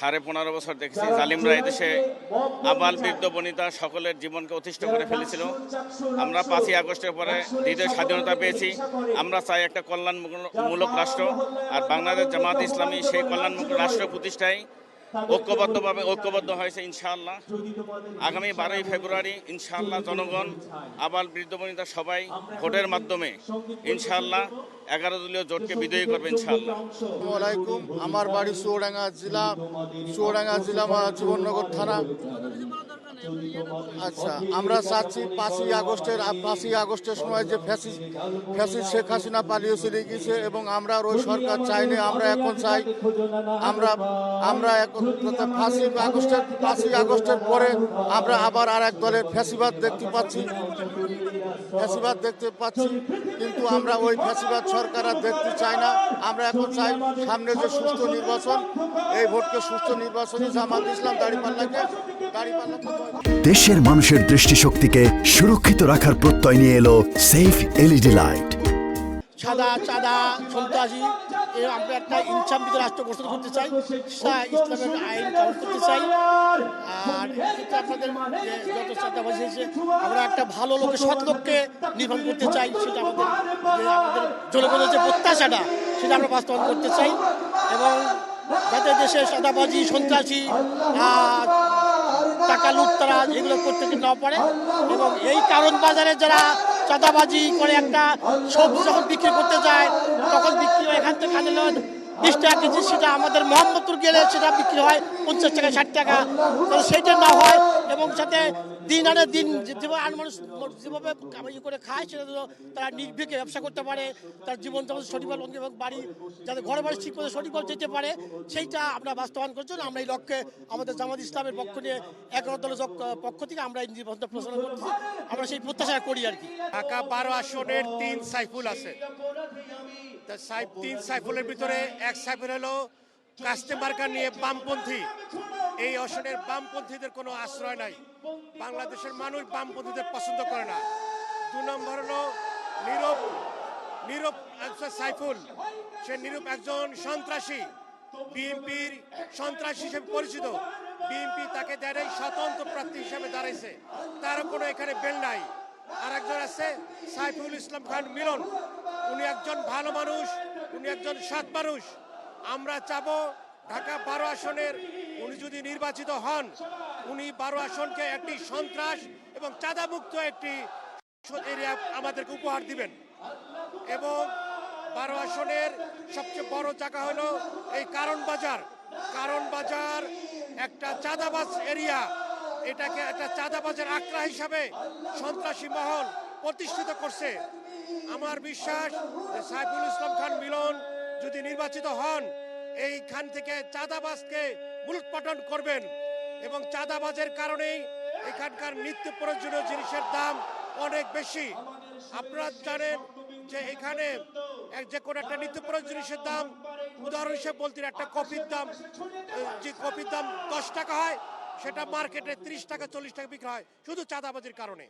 15.5 বছর দেখেছি জালিমরা এদেশে আবাল বৃদ্ধ বনিতা সকলের জীবনকে অতিষ্ঠ করে ফেলেছিল। আমরা 5ই আগস্টের পরে দ্বিতীয় স্বাধীনতা পেয়েছি। আমরা চাই একটা কল্যাণমূলক রাষ্ট্র, আর বাংলাদেশ জামাত ইসলামী সেই কল্যাণমূলক রাষ্ট্র প্রতিষ্ঠায় ঐক্যবদ্ধ হয়েছে। ইনশাআল্লাহ আগামী 12ই ফেব্রুয়ারি ইনশাআল্লাহ জনগণ আবাল বৃদ্ধ বনিতা সবাই ভোটের মাধ্যমে ইনশাআল্লাহ 11 দলীয় জোটকে বিজয়ী করবে ইনশাআল্লাহ। আসসালামু আলাইকুম। আমার বাড়ি চুয়াডাঙ্গা জেলা জীবননগর থানা। আচ্ছা, আমরা চাচ্ছি 5ই আগস্টের সময় যে ফ্যাসিস্ট শেখ হাসিনা পালিয়ে চলে গিয়েছে এবং আমরা ওই সরকার চাইনি। আমরা এখন চাই আমরা এখন 5ই আগস্টের পরে আমরা আবার আর এক দলের ফ্যাসিবাদ দেখতে পাচ্ছি, কিন্তু আমরা ওই ফ্যাসিবাদ সরকার আর দেখতে চাই না। আমরা এখন চাই সামনে যে সুষ্ঠু নির্বাচন, এই ভোটকে সুষ্ঠু নির্বাচনই জামাত ইসলাম দাঁড়িপাল্লাকে দেশের মানুষের দৃষ্টিশক্তিকে সুরক্ষিত রাখার প্রত্যয় নিয়ে এলো সেফ এলইডি লাইট। চাঁদা সন্ত্রাসী আমরা একটা ইনসামবিত রাষ্ট্র গঠন করতে চাই, ইসলামের আইন কানুন করতে চাই। আর আপনাদের যত চাঁদাবাজি হয়েছে আমরা একটা ভালো লোকে সৎ লোককে নির্মাণ করতে চাই। সেটা আমাদের জনগণের যে প্রত্যাশাটা সেটা আমরা বাস্তবায়ন করতে চাই, এবং যাতে দেশে চাঁদাবাজি সন্ত্রাসী টাকা লুটতারা এগুলো করতে না পারে। এবং এই কারণ বাজারে যারা চাঁদাবাজি করে একটা সবজি যখন বিক্রি করতে যায় তখন বিক্রি হয় এখান থেকে 20 টাকা কেজি, সেটা আমাদের মোহাম্মদপুর গেলে সেটা বিক্রি হয় 50 টাকা 60 টাকা। সেইটা না হয় এবং সাথে দিন আনে দিন যেভাবে মানুষ যেভাবে কামাই করে খায় সেটা তারা নির্ভীকে ব্যবসা করতে পারে, তার জীবন যেমন সঠিকভাবে এবং বাড়ি যাতে ঘরে বাড়ি ঠিক করে সঠিকভাবে যেতে পারে, সেইটা আমরা বাস্তবায়ন করছি। আমরা এই লক্ষ্যে আমাদের জামাত ইসলামের পক্ষ নিয়ে 11 দলের পক্ষ থেকে আমরা এই নির্বাচনটা প্রচার করছি। আমরা সেই প্রত্যাশা করি আর কি। ঢাকা 12 আসনের 3 সাইফুল আছে। 3 সাইফুলের ভিতরে এক সাইফুল হলো কাস্টমার্কার নিয়ে বামপন্থী। এই আসনের বামপন্থীদের কোনো আশ্রয় নাই। বাংলাদেশের মানুষ বামপন্থীদের পছন্দ করে না। 2 নম্বর হলো নীরব সাইফুল। সে নীরব একজন সন্ত্রাসী, বিএনপির সন্ত্রাসী হিসেবে পরিচিত। বিএনপি তাকে দেয় স্বতন্ত্র প্রার্থী হিসেবে দাঁড়াইছে, তারও কোনো এখানে বেল নাই। আর একজন আছে সাইফুল ইসলাম খান মিলন। উনি একজন ভালো মানুষ, উনি একজন সৎ মানুষ। আমরা চাবো ঢাকা 12 আসনের উনি যদি নির্বাচিত হন, উনি 12 আসনকে একটি সন্ত্রাস এবং চাঁদামুক্ত একটি এরিয়া আমাদেরকে উপহার দিবেন। এবং 12 আসনের সবচেয়ে বড় জায়গা হলো এই কারণ বাজার একটা চাঁদাবাজ এরিয়া। এটাকে একটা চাঁদাবাজের আখড়া হিসাবে সন্ত্রাসী মহল প্রতিষ্ঠিত করছে। আমার বিশ্বাস যে সাইফুল ইসলাম খান মিলন যদি নির্বাচিত হন, এইখান থেকে চাঁদাবাজকে মূলোৎপাটন করবেন। এবং চাঁদাবাজের কারণেই এখানকার নিত্য প্রয়োজনীয় জিনিসের দাম অনেক বেশি। আপনারা জানেন যে এখানে যে কোনো একটা নিত্য প্রয়োজনীয় জিনিসের দাম, উদাহরণ হিসেবে বলতে একটা কফির দাম, যে কফির দাম 10 টাকা হয় সেটা মার্কেটে 30 টাকা 40 টাকা বিক্রি হয় শুধু চাঁদাবাজির কারণে।